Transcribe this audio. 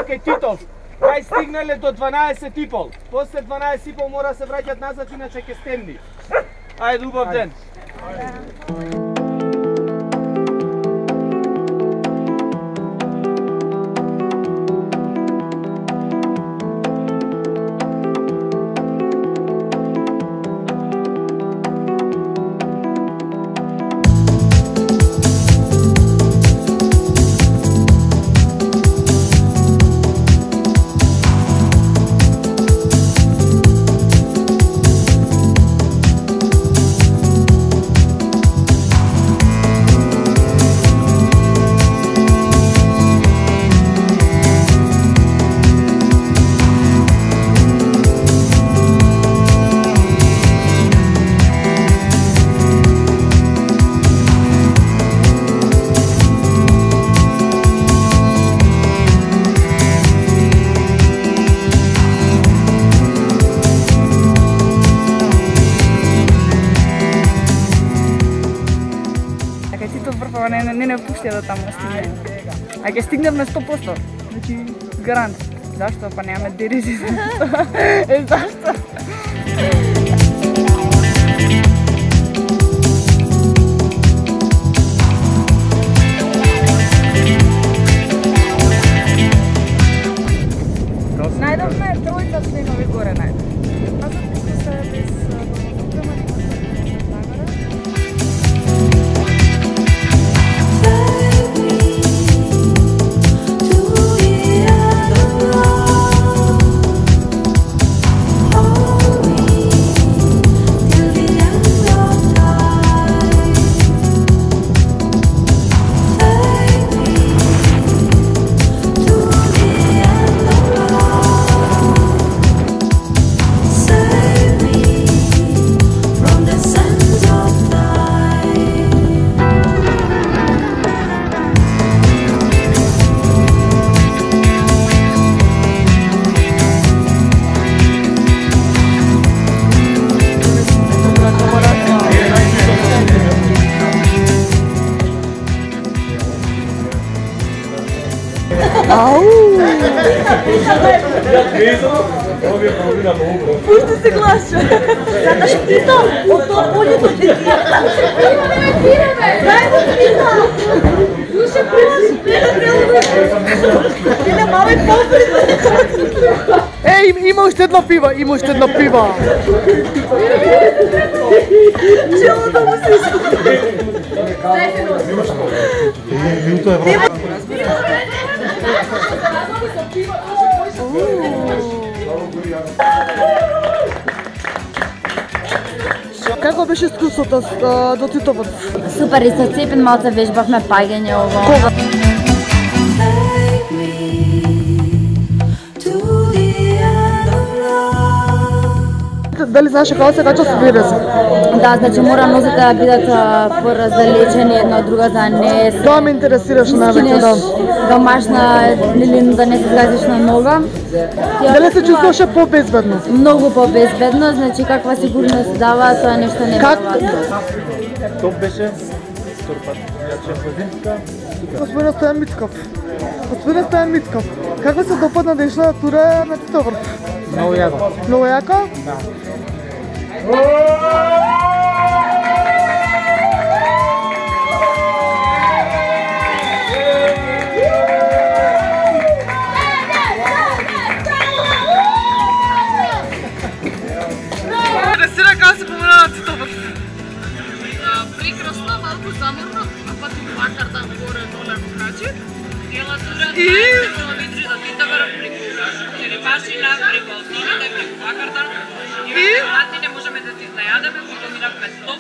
Окей, Титов, кај стигнале до 12:30. После 12:30 мора се враќат назад, иначе ќе стемни. Ајде, убав ден. Не пуштија да таму стигнем. А ќе стигнем на 100%. Значи, гарант. Зашто? Па немаме дирижи. Зашто? Најдовме тројца членови горе најдов. А затоа се без допрема Пушти се гласче. Сакаш пита? Од тоа полето ти тира. Дај го пита. Душе прилази. Еле мале попри. Има уште една пива, Чело да му се искупи. Дај се носи. Минуто е време. Како беше искуството до Титовот? Супер, и со Цепен малце вежбавме паѓање ово. Кога? Дали знаеш како се кача со вирус? Да, значи мора нозите да бидат пораздалечени една од друга за не се... Тоа ме интересираше највеќе, да. Домашна, или да не се згазиш на нога. Дали се чувствуваше по-безбедно? Многу по-безбедно, значи каква сигурност дава, тоа нешто не Как? Топ беше торпат. Господин Стојан Мицков, како се допадна да ишла тура на Титоврв? Многу јако. Многу јако? Да. Интересира како се помина на Титоврв? Прекрасно, малку заморно, а па ти плакарда горе-доле го качи. Делатура, километри до Титоврв, преку Черепашина, преку Алтините, преку плакарда. И не можеме да ти знајадеме, што минавме 100